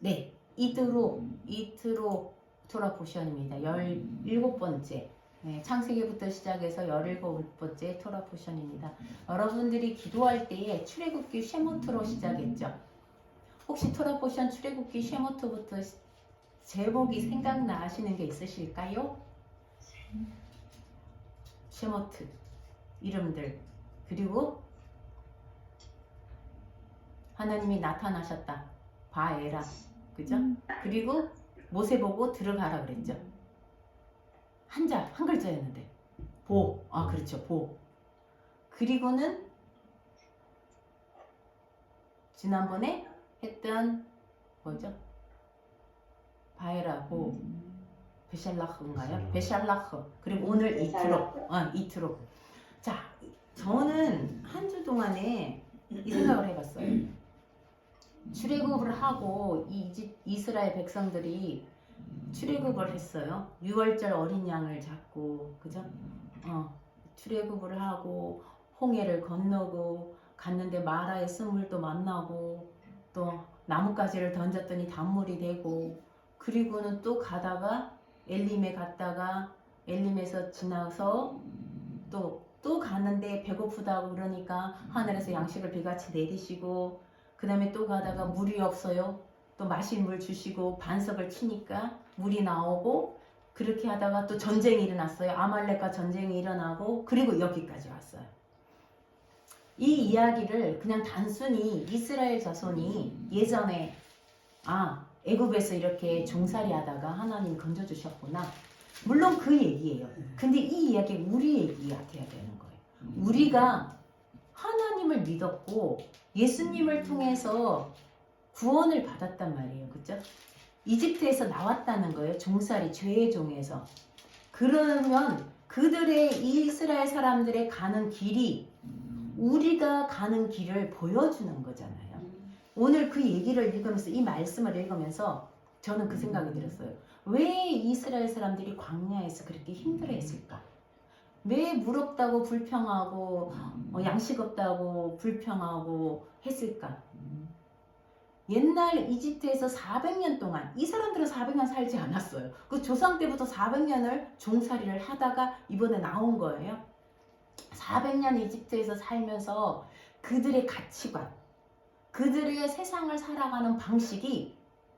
네, 이트로 토라 포션입니다. 17번째. 네, 창세기부터 시작해서 17번째 토라 포션입니다. 여러분들이 기도할 때에 출애굽기 쉐모트로 시작했죠. 혹시 토라 포션 출애굽기 쉐모트부터 제목이 생각나시는 게 있으실까요? 쉐모트 이름들, 그리고 하나님이 나타나셨다, 바에라, 그죠? 그리고 모세 보고 들어가라 그랬죠. 한 글자였는데 보, 그렇죠, 보. 그리고는 지난번에 했던 뭐죠? 바에라, 보, 베샬라흐인가요? 베샬라흐. 그리고 오늘 이트로. 자, 저는 한 주 동안에 이 생각을 해봤어요. 출애굽을 하고 이스라엘 백성들이 출애굽을 했어요. 6월절 어린 양을 잡고, 그죠? 출애굽을 하고 홍해를 건너고 갔는데 마라의 쓴물도 만나고 또 나뭇가지를 던졌더니 단물이 되고, 그리고는 또 가다가 엘림에 갔다가 엘림에서 지나서 또 가는데 배고프다고 그러니까 하늘에서 양식을 비같이 내리시고, 그 다음에 또 가다가 물이 없어요. 또 마실 물 주시고 반석을 치니까 물이 나오고, 그렇게 하다가 또 전쟁이 일어났어요. 아말렉과 전쟁이 일어나고, 그리고 여기까지 왔어요. 이 이야기를 그냥 단순히 이스라엘 자손이 예전에 애굽에서 이렇게 종살이 하다가 하나님 건져주셨구나, 물론 그 얘기예요. 근데 이 이야기 우리 얘기 같아야 되는 거예요. 우리가 하나님을 믿었고 예수님을 통해서 구원을 받았단 말이에요. 그죠? 이집트에서 나왔다는 거예요. 종살이, 죄의 종에서. 그러면 그들의, 이스라엘 사람들의 가는 길이 우리가 가는 길을 보여주는 거잖아요. 오늘 그 얘기를 읽으면서, 이 말씀을 읽으면서 저는 그 생각이 들었어요. 왜 이스라엘 사람들이 광야에서 그렇게 힘들어했을까? 왜 물 없다고 불평하고 양식 없다고 불평하고 했을까? 옛날 이집트에서 400년 동안, 이 사람들은 400년 살지 않았어요. 그 조상 때부터 400년을 종살이를 하다가 이번에 나온 거예요. 400년 이집트에서 살면서 그들의 가치관, 그들의 세상을 살아가는 방식이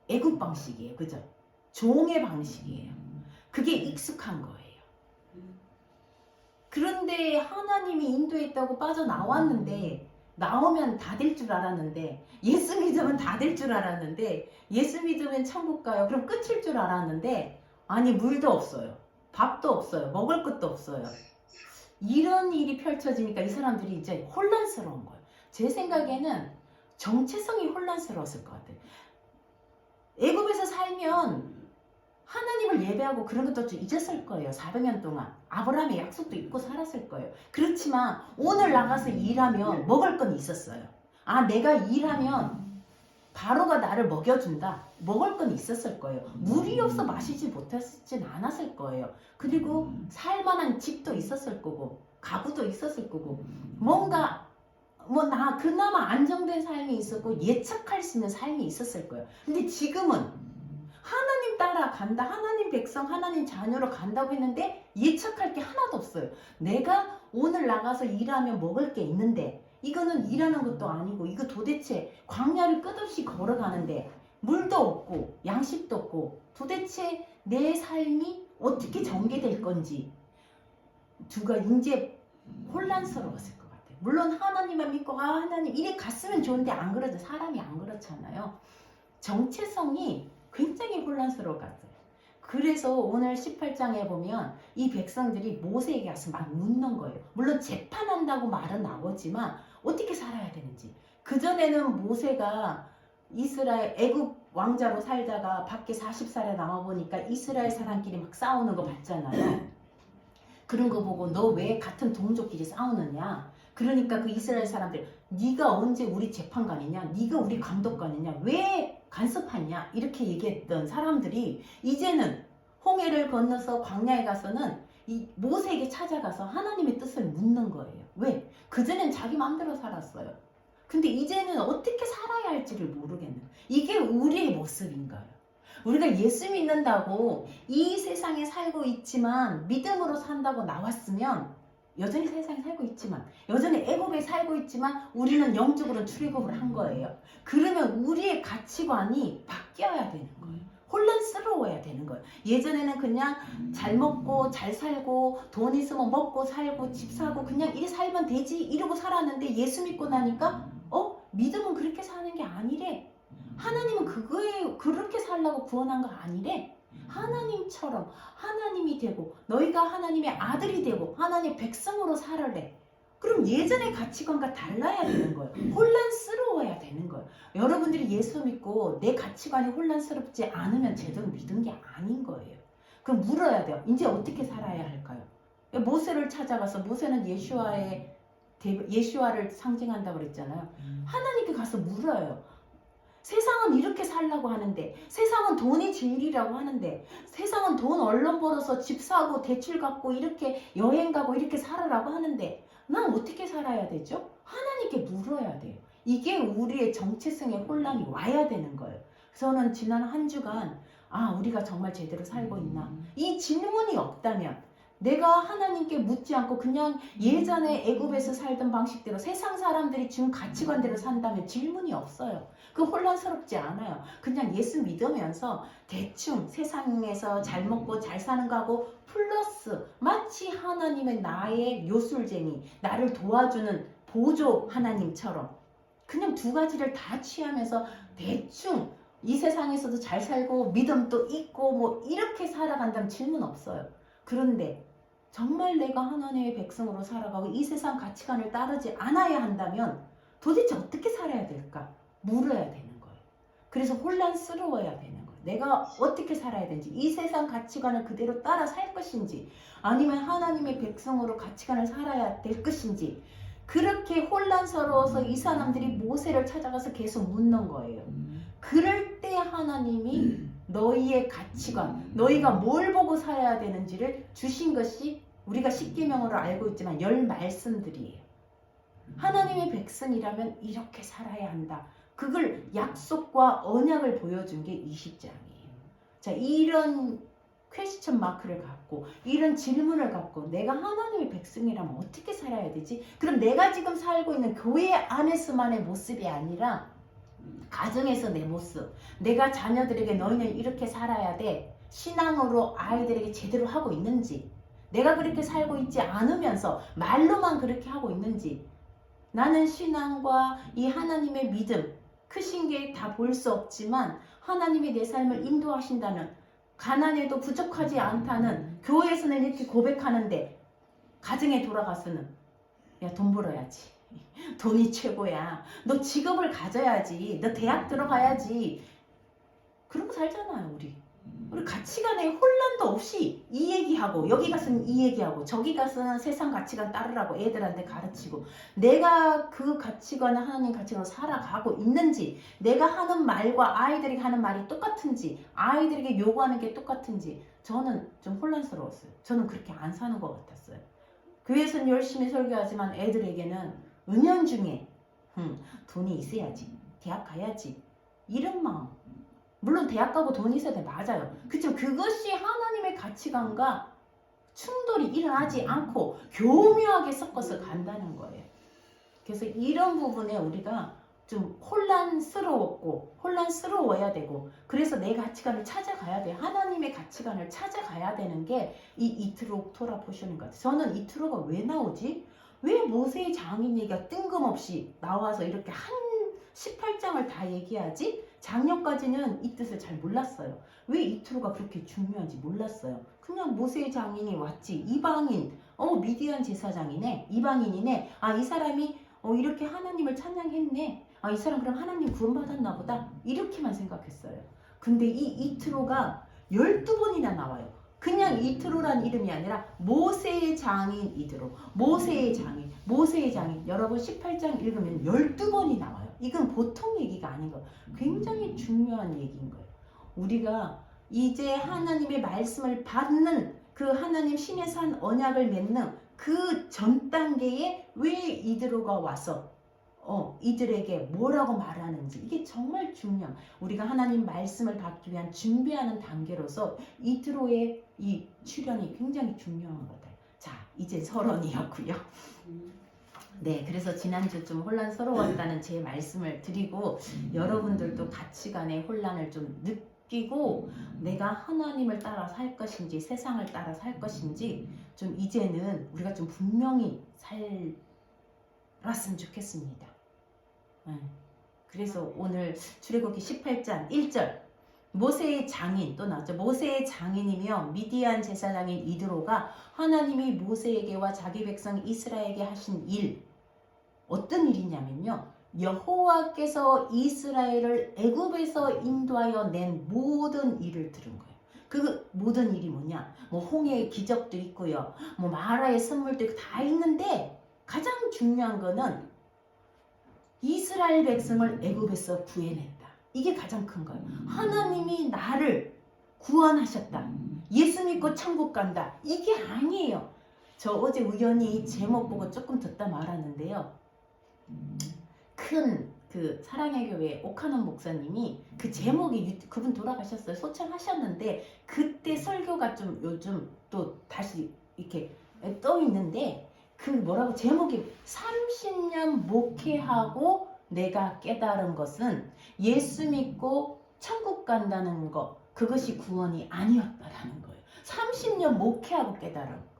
애국 방식이에요. 그죠? 종의 방식이에요. 그게 익숙한 거예요. 그런데 하나님이 인도했다고 빠져나왔는데, 나오면 다 될 줄 알았는데, 예수 믿으면 다 될 줄 알았는데, 예수 믿으면 천국 가요. 그럼 끝일 줄 알았는데, 아니, 물도 없어요. 밥도 없어요. 먹을 것도 없어요. 이런 일이 펼쳐지니까 이 사람들이 이제 혼란스러운 거예요. 제 생각에는 정체성이 혼란스러웠을 것 같아요. 애굽에서 살면 하나님을 예배하고 그런 것도 좀 잊었을 거예요. 400년 동안 아브라함의 약속도 잊고 살았을 거예요. 그렇지만 오늘 나가서 일하면 먹을 건 있었어요. 내가 일하면 바로가 나를 먹여준다, 먹을 건 있었을 거예요. 물이 없어 마시지 못했진 않았을 거예요. 그리고 살만한 집도 있었을 거고, 가구도 있었을 거고, 뭔가 그나마 안정된 삶이 있었고 예측할 수 있는 삶이 있었을 거예요. 근데 지금은 하나님 따라 간다, 하나님 백성, 하나님 자녀로 간다고 했는데 예측할 게 하나도 없어요. 내가 오늘 나가서 일하면 먹을 게 있는데, 이거는 일하는 것도 아니고, 이거 도대체 광야를 끝없이 걸어가는데 물도 없고 양식도 없고, 도대체 내 삶이 어떻게 전개될 건지 두가 이제 혼란스러웠을 것 같아요. 물론 하나님만 믿고 하나님 이래 갔으면 좋은데 안 그러죠. 사람이 안 그렇잖아요. 정체성이 굉장히 혼란스러울 것 같아요. 그래서 오늘 18장에 보면 이 백성들이 모세에게 가서 막 묻는 거예요. 물론 재판한다고 말은 나오지만 어떻게 살아야 되는지. 그전에는 모세가 이스라엘 애굽 왕자로 살다가 밖에 40살에 나와보니까 이스라엘 사람끼리 막 싸우는 거 봤잖아요. 그런 거 보고 너 왜 같은 동족끼리 싸우느냐. 그러니까 그 이스라엘 사람들, 네가 언제 우리 재판관이냐, 네가 우리 감독관이냐, 왜 간섭하냐, 이렇게 얘기했던 사람들이 이제는 홍해를 건너서 광야에 가서는 이 모세에게 찾아가서 하나님의 뜻을 묻는 거예요. 왜? 그전엔 자기 마음대로 살았어요. 근데 이제는 어떻게 살아야 할지를 모르겠는 거예요. 이게 우리의 모습인가요? 우리가 예수 믿는다고 이 세상에 살고 있지만 믿음으로 산다고 나왔으면 여전히 세상에 살고 있지만 여전히 애국에 살고 있지만 우리는 영적으로 출애굽을 한 거예요. 그러면 우리의 가치관이 바뀌어야 되는 거예요. 혼란스러워야 되는 거예요. 예전에는 그냥 잘 먹고 잘 살고 돈 있으면 먹고 살고 집 사고 그냥 이렇게 살면 되지 이러고 살았는데 예수 믿고 나니까 믿음은 그렇게 사는 게 아니래. 하나님은 그렇게 살라고 구원한 거 아니래. 하나님처럼 하나님이 되고 너희가 하나님의 아들이 되고 하나님의 백성으로 살아래. 그럼 예전의 가치관과 달라야 되는 거예요. 혼란스러워야 되는 거예요. 여러분들이 예수 믿고 내 가치관이 혼란스럽지 않으면 제대로 믿은 게 아닌 거예요. 그럼 물어야 돼요. 이제 어떻게 살아야 할까요? 모세를 찾아가서 모세는 예수와를 상징한다고 그랬잖아요. 하나님께 가서 물어요. 세상은 이렇게 살라고 하는데, 세상은 돈이 진리라고 하는데, 세상은 돈 얼른 벌어서 집 사고 대출 갚고 이렇게 여행 가고 이렇게 살아라고 하는데 난 어떻게 살아야 되죠? 하나님께 물어야 돼요. 이게 우리의 정체성의 혼란이 와야 되는 거예요. 저는 지난 한 주간 우리가 정말 제대로 살고 있나? 이 질문이 없다면 내가 하나님께 묻지 않고 그냥 예전에 애굽에서 살던 방식대로 세상 사람들이 준 가치관대로 산다면 질문이 없어요. 그 혼란스럽지 않아요. 그냥 예수 믿으면서 대충 세상에서 잘 먹고 잘 사는 거하고 플러스 마치 하나님의 나의 요술쟁이, 나를 도와주는 보조 하나님처럼 그냥 두 가지를 다 취하면서 대충 이 세상에서도 잘 살고 믿음도 있고 뭐 이렇게 살아간다면 질문 없어요. 그런데 정말 내가 하나님의 백성으로 살아가고 이 세상 가치관을 따르지 않아야 한다면 도대체 어떻게 살아야 될까? 물어야 되는 거예요. 그래서 혼란스러워야 되는 거예요. 내가 어떻게 살아야 되는지, 이 세상 가치관을 그대로 따라 살 것인지, 아니면 하나님의 백성으로 가치관을 살아야 될 것인지, 그렇게 혼란스러워서 이 사람들이 모세를 찾아가서 계속 묻는 거예요. 그럴 때 하나님이 너희의 가치관, 너희가 뭘 보고 살아야 되는지를 주신 것이 우리가 십계명으로 알고 있지만 10말씀들이에요. 하나님의 백성이라면 이렇게 살아야 한다. 그걸 약속과 언약을 보여준 게 20장이에요. 자, 이런 퀘스천 마크를 갖고 이런 질문을 갖고 내가 하나님의 백성이라면 어떻게 살아야 되지? 그럼 내가 지금 살고 있는 교회 안에서만의 모습이 아니라 가정에서 내 모습, 내가 자녀들에게 너희는 이렇게 살아야 돼, 신앙으로 아이들에게 제대로 하고 있는지, 내가 그렇게 살고 있지 않으면서 말로만 그렇게 하고 있는지, 나는 신앙과 이 하나님의 믿음 크신 게 다 볼 수 없지만 하나님이 내 삶을 인도하신다는, 가난해도 부족하지 않다는, 교회에서는 이렇게 고백하는데 가정에 돌아가서는 야, 돈 벌어야지, 돈이 최고야, 너 직업을 가져야지, 너 대학 들어가야지, 그러고 살잖아요. 우리 가치관에 혼란도 없이 이 얘기하고 여기 가서는 이 얘기하고 저기 가서는 세상 가치관 따르라고 애들한테 가르치고, 내가 그 가치관을 하나님 가치관으로 살아가고 있는지, 내가 하는 말과 아이들에게 하는 말이 똑같은지, 아이들에게 요구하는 게 똑같은지 저는 좀 혼란스러웠어요. 저는 그렇게 안 사는 것 같았어요. 교회에서는 열심히 설교하지만 애들에게는 은연중에 돈이 있어야지, 대학 가야지, 이런 마음. 물론 대학 가고 돈이 있어야 돼, 맞아요. 그렇지만 그것이 하나님의 가치관과 충돌이 일어나지 않고 교묘하게 섞어서 간다는 거예요. 그래서 이런 부분에 우리가 좀 혼란스러워야 되고, 그래서 내 가치관을 찾아가야 돼요. 하나님의 가치관을 찾아가야 되는 게 이 이트로 토라 포션인 것 같아요. 저는 이트로가 왜 나오지? 왜 모세의 장인 얘기가 뜬금없이 나와서 이렇게 한 18장을 다 얘기하지? 작년까지는 이 뜻을 잘 몰랐어요. 왜 이트로가 그렇게 중요한지 몰랐어요. 그냥 모세의 장인이 왔지, 이방인, 미디안 제사장이네, 이방인이네, 이 사람이 이렇게 하나님을 찬양했네, 이 사람 그럼 하나님 구원받았나 보다, 이렇게만 생각했어요. 근데 이 이트로가 12번이나 나와요. 그냥 이트로란 이름이 아니라 모세의 장인 이트로, 모세의 장인. 여러분 18장 읽으면 12번이 나와요. 이건 보통 얘기가 아닌 거예요. 굉장히 중요한 얘기인 거예요. 우리가 이제 하나님의 말씀을 받는 그 하나님 신의 산 언약을 맺는 그 전 단계에 왜 이드로가 와서 이들에게 뭐라고 말하는지 이게 정말 중요한 우리가 하나님 말씀을 받기 위한 준비하는 단계로서 이드로의 이 출현이 굉장히 중요한 것 같아요. 자, 이제 서론이었고요. 네, 그래서 지난주 좀 혼란스러웠다는 제 말씀을 드리고 여러분들도 가치관의 혼란을 좀 느끼고 내가 하나님을 따라 살 것인지 세상을 따라 살 것인지 좀 이제는 우리가 좀 분명히 살았으면 좋겠습니다. 그래서 오늘 출애굽기 18장 1절 모세의 장인 또 나왔죠. 모세의 장인이며 미디안 제사장인 이드로가 하나님이 모세에게와 자기 백성 이스라엘에게 하신 일 어떤 일이냐면요. 여호와께서 이스라엘을 애굽에서 인도하여 낸 모든 일을 들은 거예요. 그 모든 일이 뭐냐? 뭐 홍해의 기적도 있고요. 뭐 마라의 선물도 있고 다 있는데 가장 중요한 거는 이스라엘 백성을 애굽에서 구해냈다. 이게 가장 큰 거예요. 하나님이 나를 구원하셨다. 예수 믿고 천국 간다. 이게 아니에요. 저 어제 우연히 이 제목 보고 조금 듣다 말았는데요. 큰 그 사랑의 교회 오카논 목사님이 그 제목이 그분 돌아가셨어요. 소천하셨는데 그때 설교가 좀 요즘 또 다시 이렇게 떠 있는데 그 뭐라고 제목이 30년 목회하고 내가 깨달은 것은 예수 믿고 천국 간다는 거 그것이 구원이 아니었다라는 거예요. 30년 목회하고 깨달은 거.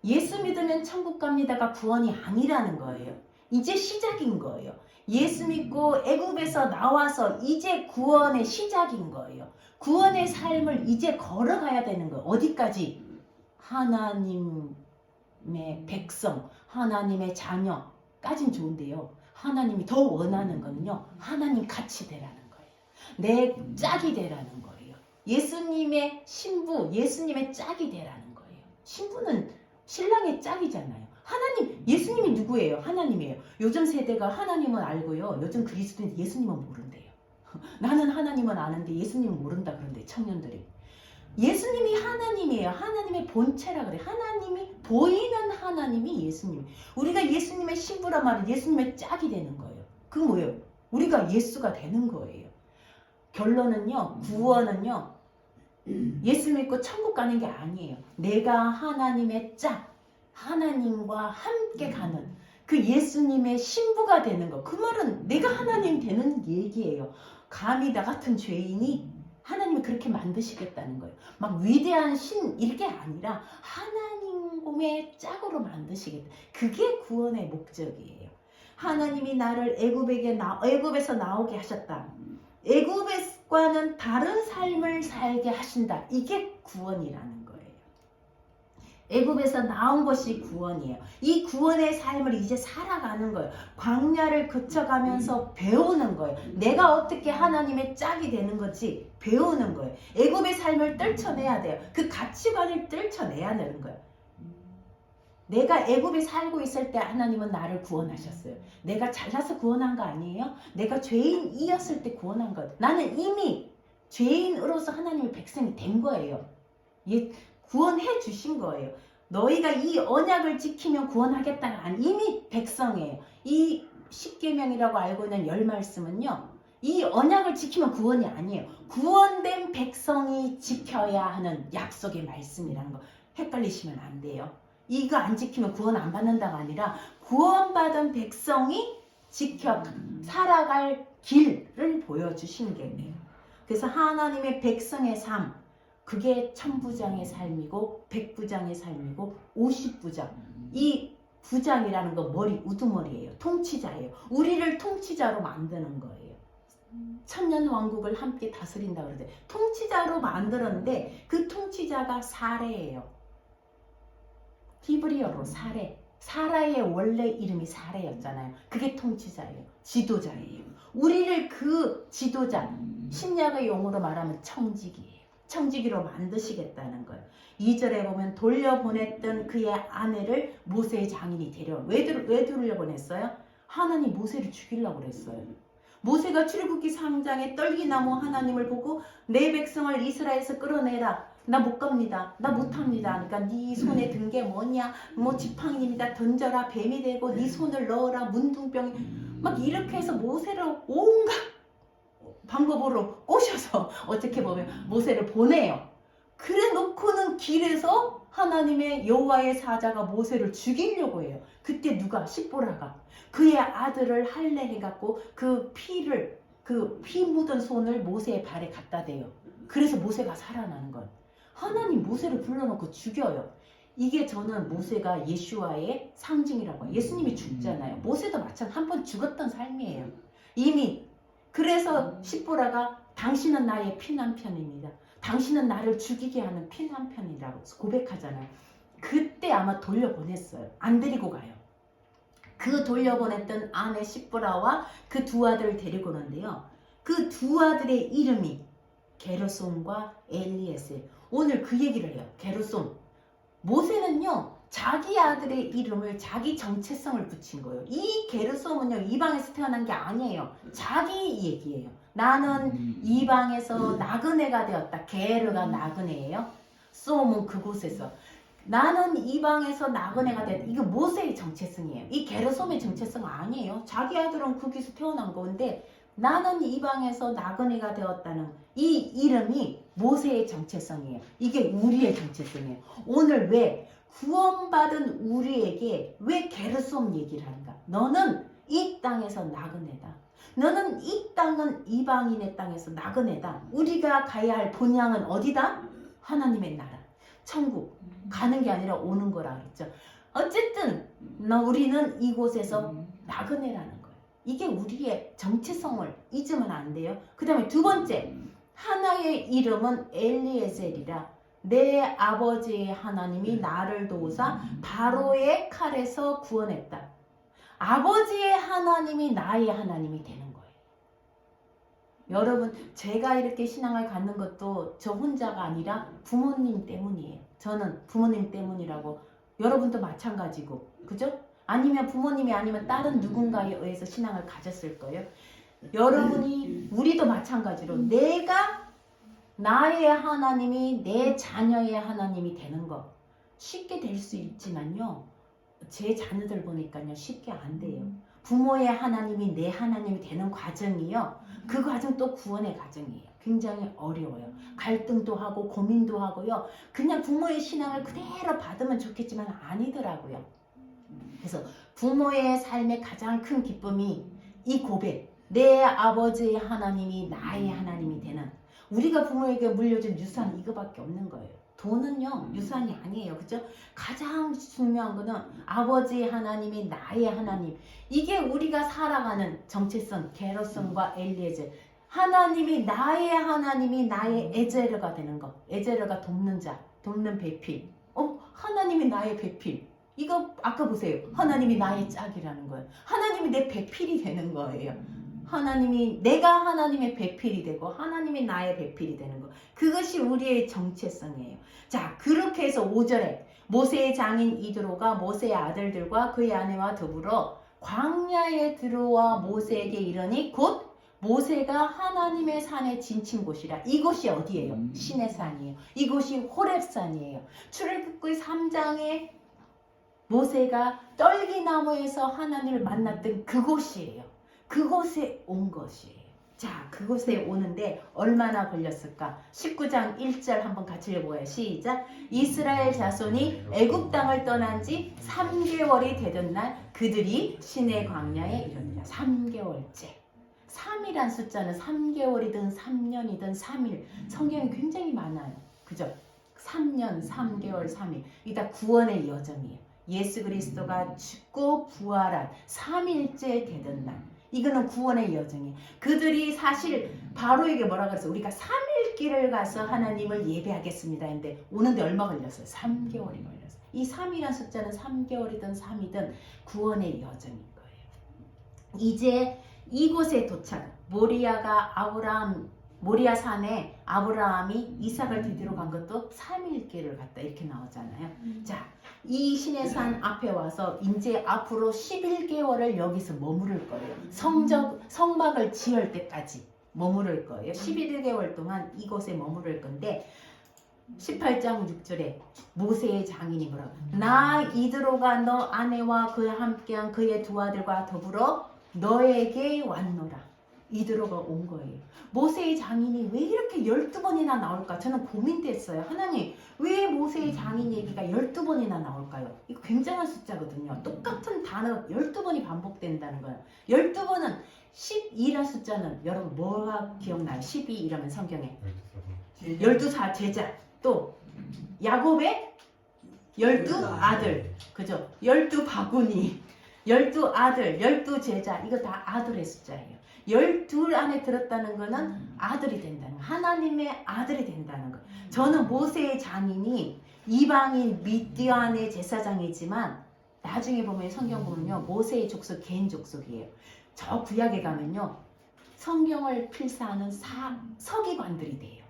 예수 믿으면 천국 갑니다가 구원이 아니라는 거예요. 이제 시작인 거예요. 예수 믿고 애굽에서 나와서 이제 구원의 시작인 거예요. 구원의 삶을 이제 걸어가야 되는 거예요. 어디까지? 하나님의 백성, 하나님의 자녀까진 좋은데요. 하나님이 더 원하는 거는요. 하나님 같이 되라는 거예요. 내 짝이 되라는 거예요. 예수님의 신부, 예수님의 짝이 되라는 거예요. 신부는 신랑의 짝이잖아요. 하나님, 예수님이 누구예요? 하나님이에요. 요즘 세대가 하나님은 알고요. 요즘 그리스도인 예수님은 모른대요. 나는 하나님은 아는데 예수님은 모른다 그런데 청년들이. 예수님이 하나님이에요. 하나님의 본체라 그래. 하나님이 보이는 하나님이 예수님. 우리가 예수님의 신부란 말은 예수님의 짝이 되는 거예요. 그건 뭐예요? 우리가 예수가 되는 거예요. 결론은요. 구원은요. 예수 믿고 천국 가는 게 아니에요. 내가 하나님의 짝, 하나님과 함께 가는 그 예수님의 신부가 되는 거. 그 말은 내가 하나님 되는 얘기예요. 감히 나 같은 죄인이 하나님이 그렇게 만드시겠다는 거예요. 막 위대한 신 이게 아니라 하나님의 짝으로 만드시겠다. 그게 구원의 목적이에요. 하나님이 나를 애굽에서 나오게 하셨다. 애굽과는 다른 삶을 살게 하신다. 이게 구원이라는 거예요. 애굽에서 나온 것이 구원이에요. 이 구원의 삶을 이제 살아가는 거예요. 광야를 거쳐가면서 배우는 거예요. 내가 어떻게 하나님의 짝이 되는 건지 배우는 거예요. 애굽의 삶을 떨쳐내야 돼요. 그 가치관을 떨쳐내야 되는 거예요. 내가 애굽에 살고 있을 때 하나님은 나를 구원하셨어요. 내가 잘나서 구원한 거 아니에요? 내가 죄인이었을 때 구원한 거. 나는 이미 죄인으로서 하나님의 백성이 된 거예요. 구원해 주신 거예요. 너희가 이 언약을 지키면 구원하겠다가 아니 이미 백성이에요. 이 십계명이라고 알고 있는 10말씀은요. 이 언약을 지키면 구원이 아니에요. 구원된 백성이 지켜야 하는 약속의 말씀이라는 거 헷갈리시면 안 돼요. 이거 안 지키면 구원 안 받는다가 아니라 구원받은 백성이 지켜 살아갈 길을 보여주신 게예요. 그래서 하나님의 백성의 삶 그게 1000부장의 삶이고 100부장의 삶이고 50부장 이 부장이라는 거 머리 우두머리예요. 통치자예요. 우리를 통치자로 만드는 거예요. 천년왕국을 함께 다스린다 그러는데 통치자로 만들었는데 그 통치자가 사레예요. 히브리어로 사레. 사라의 원래 이름이 사레였잖아요. 그게 통치자예요. 지도자예요. 우리를 그 지도자 신약의 용어로 말하면 청지기예요. 청지기로 만드시겠다는 거예요. 2절에 보면 돌려보냈던 그의 아내를 모세의 장인이 데려온. 왜 돌려보냈어요? 하나님 모세를 죽이려고 그랬어요. 모세가 출애굽기 3장에 떨기나무 하나님을 보고 내 백성을 이스라엘에서 끌어내라. 나 못 갑니다. 나 못합니다. 그러니까 네 손에 든 게 뭐냐? 뭐 지팡이입니다. 던져라. 뱀이 되고 네 손을 넣어라. 문둥병이 막 이렇게 해서 모세를 온갖 방법으로 꼬셔서 어떻게 보면 모세를 보내요. 그래 놓고는 길에서 하나님의 여호와의 사자가 모세를 죽이려고 해요. 그때 누가? 십보라가 그의 아들을 할례해갖고 그 피를 그 피 묻은 손을 모세의 발에 갖다 대요. 그래서 모세가 살아나는 거예요. 하나님 모세를 불러놓고 죽여요. 이게 저는 모세가 예수와의 상징이라고 해요. 예수님이 죽잖아요. 모세도 마찬가지 한 번 죽었던 삶이에요. 이미. 그래서 십보라가 당신은 나의 피난편입니다. 당신은 나를 죽이게 하는 피난편이라고 고백하잖아요. 그때 아마 돌려보냈어요. 안 데리고 가요. 그 돌려보냈던 아내 십보라와 그 두 아들을 데리고 오는데요. 그 두 아들의 이름이 게르솜과 엘리에셀. 오늘 그 얘기를 해요. 게르솜. 모세는요. 자기 아들의 이름을 자기 정체성을 붙인 거예요. 이 게르솜은요. 이방에서 태어난 게 아니에요. 자기 얘기예요. 나는 이방에서 나그네가 되었다. 게르가 나그네예요. 솜은 그곳에서. 나는 이방에서 나그네가 되었다. 이거 모세의 정체성이에요. 이 게르솜의 정체성 아니에요. 자기 아들은 거기서 태어난 건데 나는 이방에서 나그네가 되었다는 이 이름이 모세의 정체성이에요. 이게 우리의 정체성이에요. 오늘 왜 구원받은 우리에게 왜 게르솜 얘기를 하는가? 너는 이 땅에서 나그네다. 너는 이 땅은 이방인의 땅에서 나그네다. 우리가 가야 할 본향은 어디다? 하나님의 나라, 천국. 가는 게 아니라 오는 거라 그랬죠. 어쨌든 우리는 이곳에서 나그네라는 거예요. 이게 우리의 정체성을 잊으면 안 돼요. 그 다음에 두 번째, 하나의 이름은 엘리에셀이라. 내 아버지의 하나님이 나를 도우사 바로의 칼에서 구원했다. 아버지의 하나님이 나의 하나님이 되는 거예요. 여러분, 제가 이렇게 신앙을 갖는 것도 저 혼자가 아니라 부모님 때문이에요. 저는 부모님 때문이라고. 여러분도 마찬가지고, 그죠? 아니면 부모님이 아니면 다른 누군가에 의해서 신앙을 가졌을 거예요. 여러분이, 우리도 마찬가지로 내가 나의 하나님이 내 자녀의 하나님이 되는 거 쉽게 될 수 있지만요. 제 자녀들 보니까요. 쉽게 안 돼요. 부모의 하나님이 내 하나님이 되는 과정이요. 그 과정 또 구원의 과정이에요. 굉장히 어려워요. 갈등도 하고 고민도 하고요. 그냥 부모의 신앙을 그대로 받으면 좋겠지만 아니더라고요. 그래서 부모의 삶의 가장 큰 기쁨이 이 고백. 내 아버지의 하나님이 나의 하나님이 되는. 우리가 부모에게 물려준 유산 이거밖에 없는 거예요. 돈은요 유산이 아니에요. 그죠? 가장 중요한 거는 아버지의 하나님이 나의 하나님. 이게 우리가 살아가는 정체성, 게르솜과 엘리에셀. 하나님이 나의 하나님이 나의 에제르가 되는 거. 에제르가 돕는 자, 돕는 배필. 하나님이 나의 배필. 이거 아까 보세요. 하나님이 나의 짝이라는 거예요. 하나님이 내 배필이 되는 거예요. 하나님이, 내가 하나님의 배필이 되고 하나님이 나의 배필이 되는 거. 그것이 우리의 정체성이에요. 자, 그렇게 해서 5절에 모세의 장인 이드로가 모세의 아들들과 그의 아내와 더불어 광야에 들어와 모세에게 이르니 곧 모세가 하나님의 산에 진친 곳이라. 이곳이 어디예요? 신의 산이에요. 이곳이 호렙산이에요. 출애굽기 3장에 모세가 떨기나무에서 하나님을 만났던 그곳이에요. 그곳에 온 것이에요. 자, 그곳에 오는데 얼마나 걸렸을까? 19장 1절 한번 같이 읽어봐요. 시작. 이스라엘 자손이 애굽 땅을 떠난 지 3개월이 되던 날 그들이 시내 광야에 이르니라. 3개월째. 3이란 숫자는 3개월이든 3년이든 3일. 성경이 굉장히 많아요. 그죠? 3년, 3개월, 3일. 이게 다 구원의 여정이에요. 예수 그리스도가 죽고 부활한 3일째 되던 날. 이거는 구원의 여정이에요. 그들이 사실 바로에게 뭐라 그랬어요? 우리가 3일 길을 가서 하나님을 예배하겠습니다 했는데 오는데 얼마 걸렸어요? 3개월이 걸렸어요. 이 3이라는 숫자는 3개월이든 3이든 구원의 여정인 거예요. 이제 이곳에 도착. 모리아 산에 아브라함이 이삭을 데리러 간 것도 3일 길을 갔다 이렇게 나오잖아요. 자, 이 신의 산 앞에 와서 이제 앞으로 11개월을 여기서 머무를 거예요. 성막을 지을 때까지 머무를 거예요. 11개월 동안 이곳에 머무를 건데 18장 6절에 모세의 장인이 뭐라고? 나 이드로가 너 아내와 그와 함께한 그의 두 아들과 더불어 너에게 왔노라. 이드로가 온 거예요. 모세의 장인이 왜 이렇게 12번이나 나올까? 저는 고민됐어요. 하나님, 왜 모세의 장인 얘기가 12번이나 나올까요? 이거 굉장한 숫자거든요. 똑같은 단어 12번이 반복된다는 거예요. 12번은 12란 숫자는 여러분 뭐가 기억나요? 12 이라면 성경에 12사 제자, 또 야곱의 12아들, 그죠? 12바구니, 12아들, 12제자, 이거 다 아들의 숫자예요. 12 안에 들었다는 거는 아들이 된다는 거, 하나님의 아들이 된다는 거. 저는 모세의 장인이 이방인 미디안의 제사장이지만 나중에 보면 성경 보면요, 모세의 족속 개인 족속이에요. 저 구약에 가면요, 성경을 필사하는 서기관들이 돼요.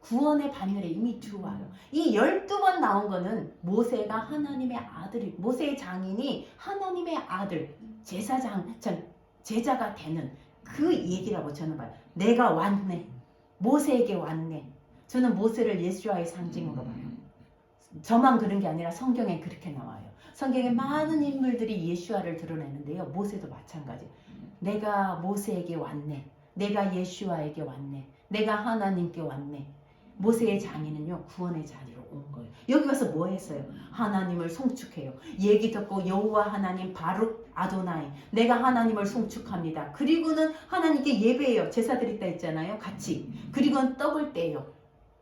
구원의 바늘에 이미 들어와요. 이 12번 나온 거는 모세가 하나님의 아들이, 모세의 장인이 하나님의 아들, 제자가 되는 그 얘기라고 저는 봐요. 내가 왔네. 모세에게 왔네. 저는 모세를 예수와의 상징으로 봐요. 저만 그런 게 아니라 성경에 그렇게 나와요. 성경에 많은 인물들이 예수와를 드러내는데요. 모세도 마찬가지. 내가 모세에게 왔네. 내가 예수와에게 왔네. 내가 하나님께 왔네. 모세의 장인은요, 구원의 자리로 온 거예요. 여기 와서 뭐 했어요? 하나님을 송축해요. 얘기 듣고 여호와 하나님 바룩 아도나이, 내가 하나님을 송축합니다. 그리고는 하나님께 예배해요. 제사 드렸다 했잖아요, 같이. 그리고는 떡을 떼요.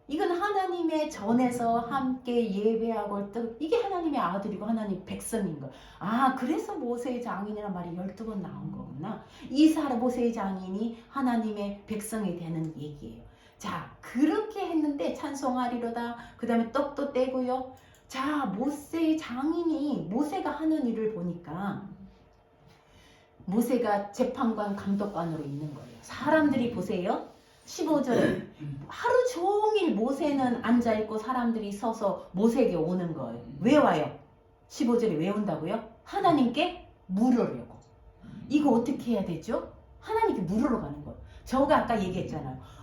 이건 하나님의 전에서 함께 예배하고 이게 하나님의 아들이고 하나님 백성인 거. 아, 그래서 모세의 장인이라는 말이 12번 나온 거구나. 이 사람 모세의 장인이 하나님의 백성이 되는 얘기예요. 자, 그렇게 했는데 찬송하리로다. 그 다음에 떡도 떼고요. 자, 모세의 장인이 모세가 하는 일을 보니까 모세가 재판관 감독관으로 있는 거예요. 사람들이 보세요. 15절에 하루 종일 모세는 앉아있고 사람들이 서서 모세에게 오는 거예요. 왜 와요? 15절에 왜 온다고요? 하나님께 물으려고. 이거 어떻게 해야 되죠? 하나님께 물으러 가는 거예요. 저가 아까 얘기했잖아요.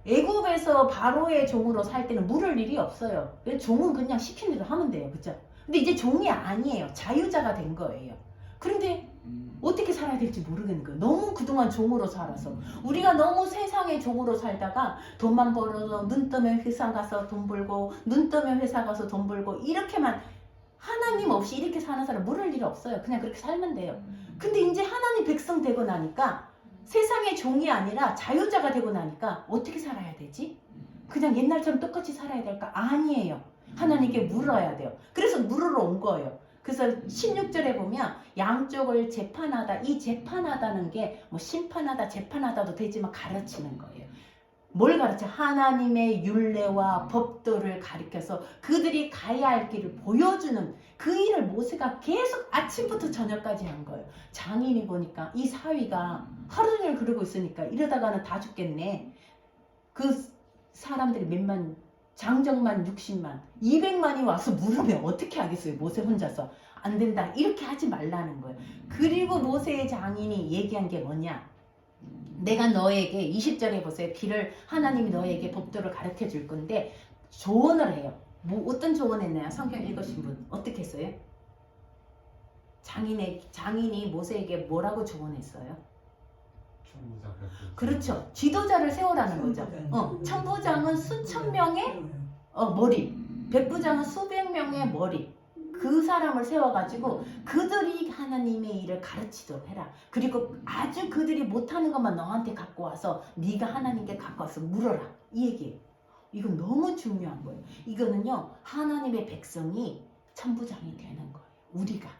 애굽에서 바로의 종으로 살 때는 물을 일이 없어요. 종은 그냥 시킨 대로 하면 돼요. 그죠? 근데 이제 종이 아니에요. 자유자가 된 거예요. 그런데 어떻게 살아야 될지 모르겠는 거예요. 너무 그동안 종으로 살아서. 우리가 너무 세상의 종으로 살다가 돈만 벌어서 눈 뜨면 회사 가서 돈 벌고 눈 뜨면 회사 가서 돈 벌고 이렇게만, 하나님 없이 이렇게 사는 사람 물을 일 없어요. 그냥 그렇게 살면 돼요. 근데 이제 하나님 백성 되고 나니까 세상의 종이 아니라 자유자가 되고 나니까 어떻게 살아야 되지? 그냥 옛날처럼 똑같이 살아야 될까? 아니에요. 하나님께 물어야 돼요. 그래서 물으러 온 거예요. 그래서 16절에 보면 양쪽을 재판하다, 이 재판하다는 게 뭐 심판하다, 재판하다도 되지만 가르치는 거예요. 뭘 가르쳐? 하나님의 율례와 법도를 가르쳐서 그들이 가야 할 길을 보여주는 그 일을 모세가 계속 아침부터 저녁까지 한 거예요. 장인이 보니까 이 사위가 하루 종일 그러고 있으니까 이러다가는 다 죽겠네. 그 사람들이 몇만, 장정만 60만, 200만이 와서 물으면 어떻게 하겠어요? 모세 혼자서. 안 된다. 이렇게 하지 말라는 거예요. 그리고 모세의 장인이 얘기한 게 뭐냐? 내가 너에게 20절에 보세요. 하나님이 너에게 법도를 가르쳐 줄 건데 조언을 해요. 뭐 어떤 조언했나요? 성경 읽으신 분 어떻게 했어요? 장인이 모세에게 뭐라고 조언했어요? 그렇죠. 지도자를 세우라는 거죠. 천부장은 수천 명의 머리, 백부장은 수백 명의 머리. 그 사람을 세워가지고 그들이 하나님의 일을 가르치도록 해라. 그리고 아주 그들이 못하는 것만 너한테 갖고 와서 네가 하나님께 갖고 와서 물어라. 이 얘기예요. 이건 너무 중요한 거예요. 이거는요, 하나님의 백성이 천부장이 되는 거예요.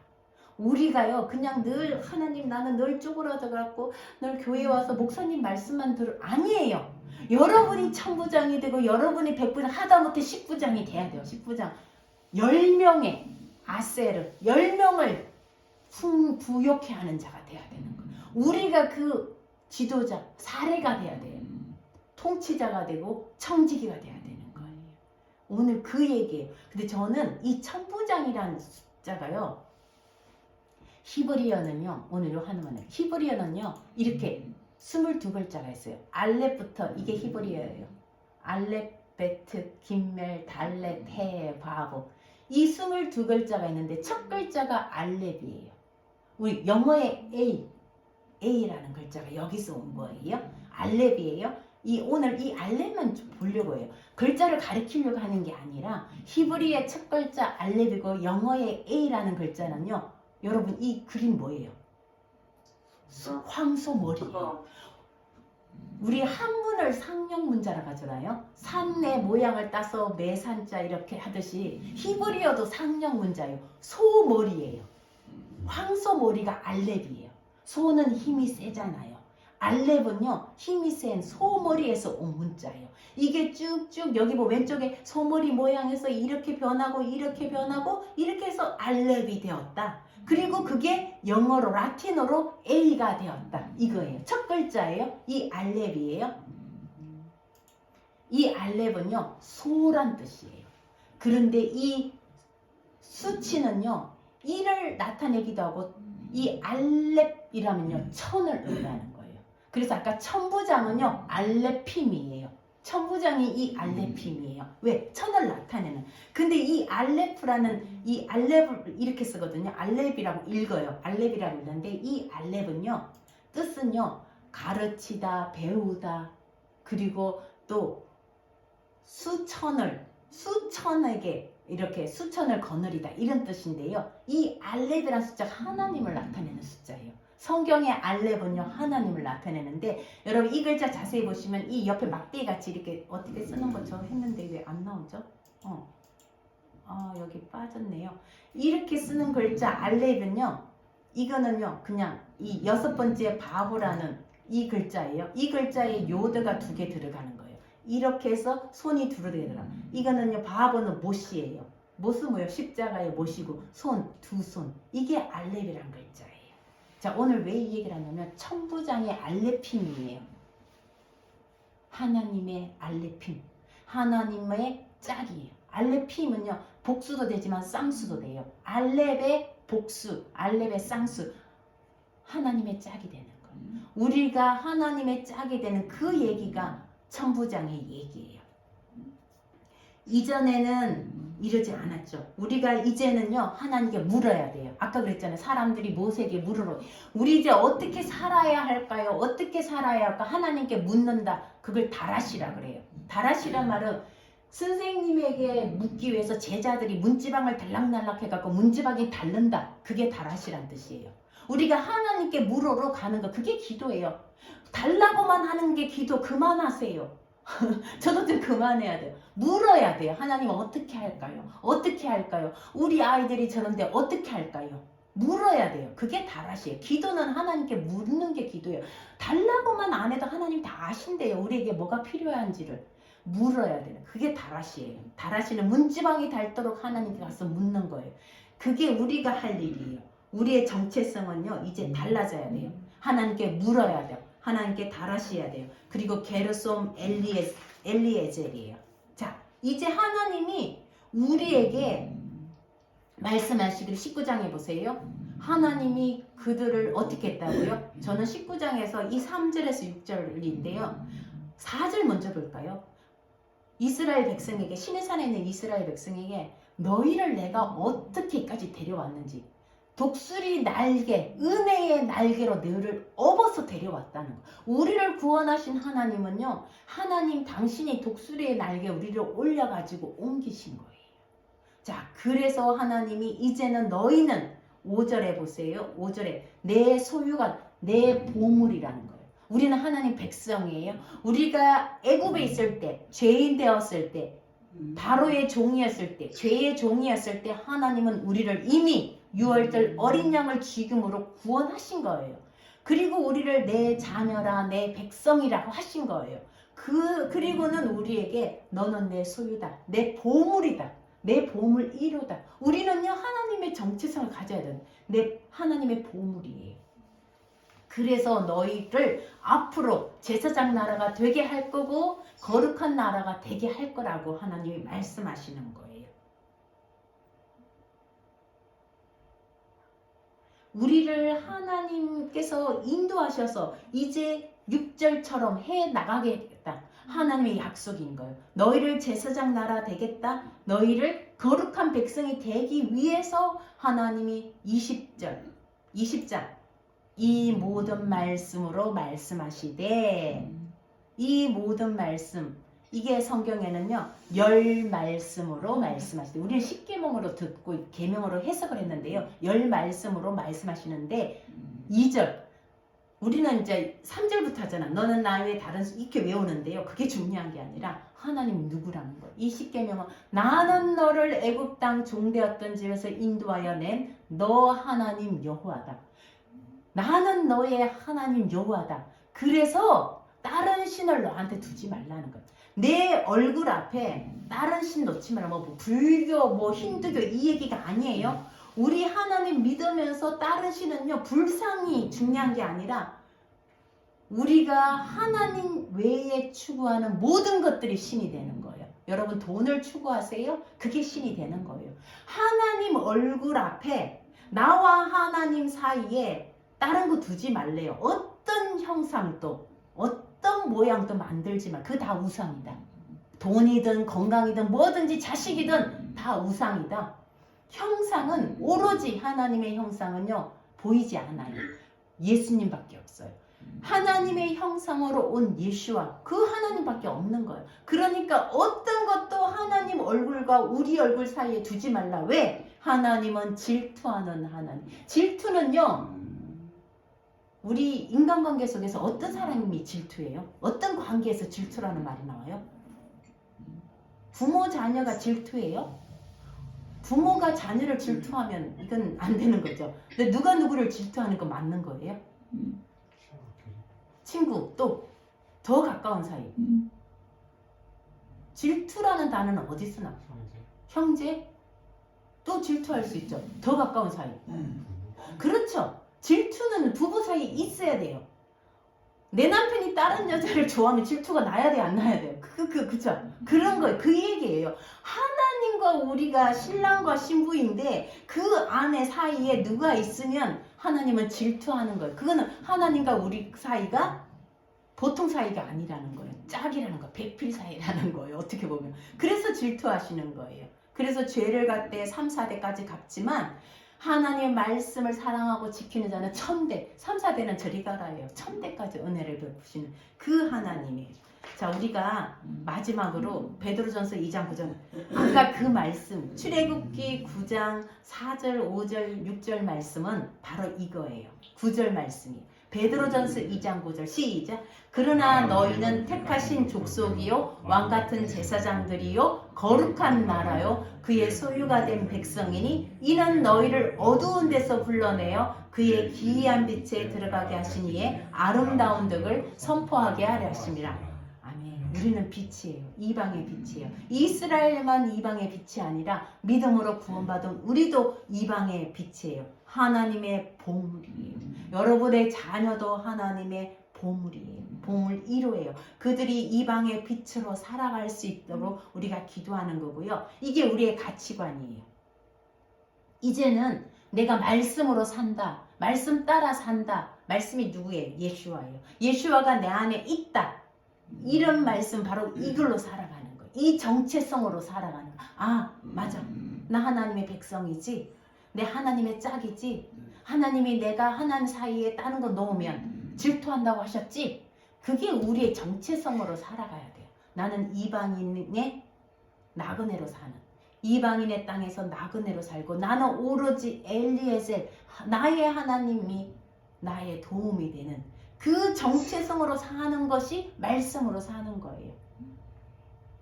우리가요, 그냥 늘 하나님 나는 늘 쪼그라져 갖고 늘 교회 와서 목사님 말씀만 아니에요. 여러분이 천부장이 되고 여러분이 백부장, 하다못해 십부장이 돼야 돼요. 십부장 10명의 아세르 10명을 부욕해 하는 자가 돼야 되는 거예요. 우리가 그 지도자, 사례가 돼야 돼요. 통치자가 되고 청지기가 돼야 되는 거예요. 오늘 그 얘기예요. 근데 저는 이 천부장이라는 숫자가요, 히브리어는요, 오늘 요 하나만 해요. 히브리어는요, 이렇게 22글자가 있어요. 알렙부터, 이게 히브리어예요. 알렙, 베트, 김멜, 달렛, 해, 바보. 이 22글자가 있는데 첫 글자가 알렙이에요. 우리 영어의 A라는 글자가 여기서 온 거예요. 알렙이에요. 오늘 이 알렙만 좀 보려고 해요. 글자를 가리키려고 하는 게 아니라 히브리의 첫 글자 알렙이고 영어의 A라는 글자는요. 여러분 이 그림 뭐예요? 황소머리예요. 우리 한문을 상형문자라고 하잖아요. 산의 모양을 따서 매산자 이렇게 하듯이 히브리어도 상형문자예요. 소머리예요. 황소머리가 알렙이에요. 소는 힘이 세잖아요. 알렙은요 힘이 센 소머리에서 온 문자예요. 이게 쭉쭉 여기 뭐 왼쪽에 소머리 모양에서 이렇게 변하고 이렇게 변하고 이렇게 해서 알렙이 되었다. 그리고 그게 영어로 라틴어로 A가 되었다. 이거예요. 첫 글자예요. 이 알렙이에요. 이 알렙은요 소란 뜻이에요. 그런데 이 수치는요 1을 나타내기도 하고 이 알렙이라면요 천을 의미하는 거예요. 그래서 아까 천부장은요 알렙핌이에요. 천부장이 이 알렙핌이에요. 왜? 천을 나타내는. 근데 이 알렙라는 이 알렙을 이렇게 쓰거든요. 알렙이라고 읽어요. 알렙이라고 읽는데 이 알렙은요 뜻은요 가르치다, 배우다, 그리고 또 수천에게 이렇게 수천을 거느리다 이런 뜻인데요. 이 알렙이라는 숫자가 하나님을 나타내는 숫자예요. 성경의 알렙은요 하나님을 나타내는데 여러분 이 글자 자세히 보시면 이 옆에 막대기 같이 이렇게 어떻게 쓰는 것처럼 했는데 왜 안 나오죠? 여기 빠졌네요. 이렇게 쓰는 글자 알렙은요 이거는요 그냥 이 6번째 바보라는 이 글자예요. 이 글자에 요드가 2개 들어가는 거예요. 이렇게 해서 손이 두루 들어가. 이거는요 바보는 못이에요. 못은 뭐예요? 십자가에 못이고 손, 2손. 이게 알렙이란 글자예요. 자 오늘 왜 이 얘기를 하냐면 천부장의 알렙핌이에요. 하나님의 알렙핌. 하나님의 짝이에요. 알렙핌은요 복수도 되지만 쌍수도 돼요. 알렙의 복수, 알렙의 쌍수. 하나님의 짝이 되는 거예요. 우리가 하나님의 짝이 되는 그 얘기가 천부장의 얘기예요. 이전에는 이러지 않았죠. 우리가 이제는요 하나님께 물어야 돼요. 아까 그랬잖아요. 사람들이 모세에게 물으러 우리 이제 어떻게 살아야 할까요? 어떻게 살아야 할까? 하나님께 묻는다. 그걸 다라시라 그래요. 다라시란 말은 선생님에게 묻기 위해서 제자들이 문지방을 달락날락 해갖고 문지방이 닳는다. 그게 다라시란 뜻이에요. 우리가 하나님께 물으러 가는 거 그게 기도예요. 달라고만 하는 게 기도 그만하세요. 저도 좀 그만해야 돼요. 물어야 돼요. 하나님 어떻게 할까요? 어떻게 할까요? 우리 아이들이 저런데 어떻게 할까요? 물어야 돼요. 그게 다라시예요. 기도는 하나님께 묻는 게 기도예요. 달라고만 안 해도 하나님 다 아신대요. 우리에게 뭐가 필요한지를 물어야 돼요. 그게 다라시예요. 다라시는 문지방이 닳도록 하나님께 가서 묻는 거예요. 그게 우리가 할 일이에요. 우리의 정체성은요 이제 달라져야 돼요. 하나님께 물어야 돼요. 하나님께 다라시해야 돼요. 그리고 게르솜 엘리에젤이에요. 자, 이제 하나님이 우리에게 말씀하시기를 19장에 보세요. 하나님이 그들을 어떻게 했다고요? 저는 19장에서 이 3절에서 6절인데요. 4절 먼저 볼까요? 이스라엘 백성에게 시내산에 있는 이스라엘 백성에게 너희를 내가 어떻게까지 데려왔는지 독수리 날개, 은혜의 날개로 너희를 업어서 데려왔다는 거. 우리를 구원하신 하나님은요. 하나님 당신이 독수리의 날개 우리를 올려가지고 옮기신 거예요. 자, 그래서 하나님이 이제는 너희는 5절에 보세요. 5절에 내 소유가 내 보물이라는 거예요. 우리는 하나님 백성이에요. 우리가 애굽에 있을 때, 죄인 되었을 때, 바로의 종이었을 때, 죄의 종이었을 때 하나님은 우리를 이미 6월절 어린 양을 죽임으로 구원하신 거예요. 그리고 우리를 내 자녀라 내 백성이라고 하신 거예요. 그리고는 우리에게 너는 내 소유다. 내 보물이다. 내 보물 1호다. 우리는요 하나님의 정체성을 가져야 돼요. 내 하나님의 보물이에요. 그래서 너희를 앞으로 제사장 나라가 되게 할 거고 거룩한 나라가 되게 할 거라고 하나님이 말씀하시는 거예요. 우리를 하나님께서 인도하셔서 이제 6절처럼 해 나가겠다. 하나님의 약속인 거예요. 너희를 제사장 나라 되겠다. 너희를 거룩한 백성이 되기 위해서 하나님이 20장 이 모든 말씀으로 말씀하시되, 이 모든 말씀, 이게 성경에는요 10말씀으로 말씀하시되, 우리는 10계명으로 듣고 계명으로 해석을 했는데요 10말씀으로 말씀하시는데 2절, 우리는 이제 3절부터 하잖아. 너는 나 외에 다른 이렇게 외우는데요. 그게 중요한 게 아니라 하나님 누구라는 거예요. 이 10계명은 나는 너를 애굽 땅 종되었던 집에서 인도하여 낸 너 하나님 여호와다. 나는 너의 하나님 여호와다. 그래서 다른 신을 너한테 두지 말라는 거야. 내 얼굴 앞에 다른 신 놓지 말라. 뭐 불교, 뭐 힌두교 이 얘기가 아니에요. 우리 하나님 믿으면서 다른 신은요 불상이 중요한 게 아니라 우리가 하나님 외에 추구하는 모든 것들이 신이 되는 거예요. 여러분 돈을 추구하세요? 그게 신이 되는 거예요. 하나님 얼굴 앞에 나와 하나님 사이에 다른 거 두지 말래요. 어떤 형상도 어떤 모양도 만들지 마. 그거 다 우상이다. 돈이든 건강이든 뭐든지 자식이든 다 우상이다. 형상은 오로지 하나님의 형상은요 보이지 않아요. 예수님밖에 없어요. 하나님의 형상으로 온 예수와 그 하나님밖에 없는 거예요. 그러니까 어떤 것도 하나님 얼굴과 우리 얼굴 사이에 두지 말라. 왜? 하나님은 질투하는 하나님. 질투는요 우리 인간관계 속에서 어떤 사람이 질투해요? 어떤 관계에서 질투라는 말이 나와요? 부모 자녀가 질투해요? 부모가 자녀를 질투하면 이건 안 되는 거죠. 근데 누가 누구를 질투하는 건 맞는 거예요? 친구, 또 더 가까운 사이. 질투라는 단어는 어디서 나와요? 형제? 또 질투할 수 있죠. 더 가까운 사이. 그렇죠. 질투는 부부 사이에 있어야 돼요. 내 남편이 다른 여자를 좋아하면 질투가 나야 돼, 안 나야 돼요? 그쵸? 그런 거예요. 그 얘기예요. 하나님과 우리가 신랑과 신부인데 그 안에 사이에 누가 있으면 하나님은 질투하는 거예요. 그거는 하나님과 우리 사이가 보통 사이가 아니라는 거예요. 짝이라는 거, 백필 사이라는 거예요. 어떻게 보면. 그래서 질투하시는 거예요. 그래서 죄를 갈 때 3, 4대까지 갚지만 하나님의 말씀을 사랑하고 지키는 자는 1000대, 3, 4대는 저리 가라예요. 1000대까지 은혜를 베푸시는 그 하나님이에요. 자, 우리가 마지막으로 베드로전서 2장 9절, 아까 그 말씀 출애굽기 9장 4절, 5절, 6절 말씀은 바로 이거예요. 9절 말씀이 베드로전서 2장 9절 시작. 그러나 너희는 택하신 족속이요 왕같은 제사장들이요 거룩한 나라요 그의 소유가 된 백성이니 이는 너희를 어두운 데서 불러내어 그의 기이한 빛에 들어가게 하신 이의 아름다운 덕을 선포하게 하려 하심이라. 아멘. 우리는 빛이에요. 이방의 빛이에요. 이스라엘만 이방의 빛이 아니라 믿음으로 구원받은 우리도 이방의 빛이에요. 하나님의 보물이에요. 여러분의 자녀도 하나님의 보물이에요. 보물 1호예요. 그들이 이방의 빛으로 살아갈 수 있도록 우리가 기도하는 거고요. 이게 우리의 가치관이에요. 이제는 내가 말씀으로 산다. 말씀 따라 산다. 말씀이 누구예요? 예수와예요. 예수와가 내 안에 있다. 이런 말씀 바로 이걸로 살아가는 거예요. 이 정체성으로 살아가는 거예요. 아, 맞아. 나 하나님의 백성이지. 내 하나님의 짝이지. 하나님이 내가 하나님 사이에 다른 거 넣으면 질투한다고 하셨지. 그게 우리의 정체성으로 살아가야 돼요. 나는 이방인의 나그네로 사는, 이방인의 땅에서 나그네로 살고 나는 오로지 엘리에셀, 나의 하나님이 나의 도움이 되는 그 정체성으로 사는 것이 말씀으로 사는 거예요.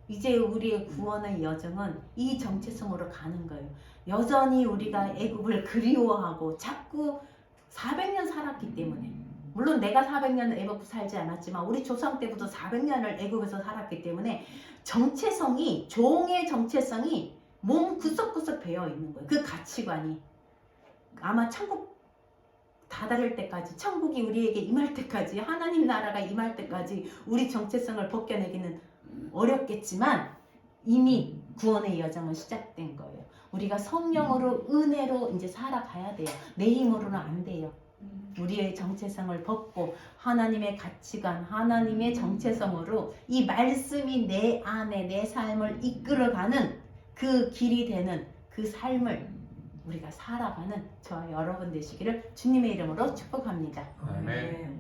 이제 우리의 구원의 여정은 이 정체성으로 가는 거예요. 여전히 우리가 애굽을 그리워하고 자꾸 400년 살았기 때문에, 물론 내가 400년 애굽 살지 않았지만 우리 조상 때부터 400년을 애굽에서 살았기 때문에 정체성이, 종의 정체성이 몸 구석구석 배어 있는 거예요. 그 가치관이 아마 천국 다다를 때까지, 천국이 우리에게 임할 때까지, 하나님 나라가 임할 때까지 우리 정체성을 벗겨내기는 어렵겠지만 이미 구원의 여정은 시작된 거예요. 우리가 성령으로, 은혜로 이제 살아가야 돼요. 내 힘으로는 안 돼요. 우리의 정체성을 벗고 하나님의 가치관, 하나님의 정체성으로 이 말씀이 내 안에 내 삶을 이끌어가는 그 길이 되는 그 삶을 우리가 살아가는 저와 여러분 되시기를 주님의 이름으로 축복합니다. 아멘.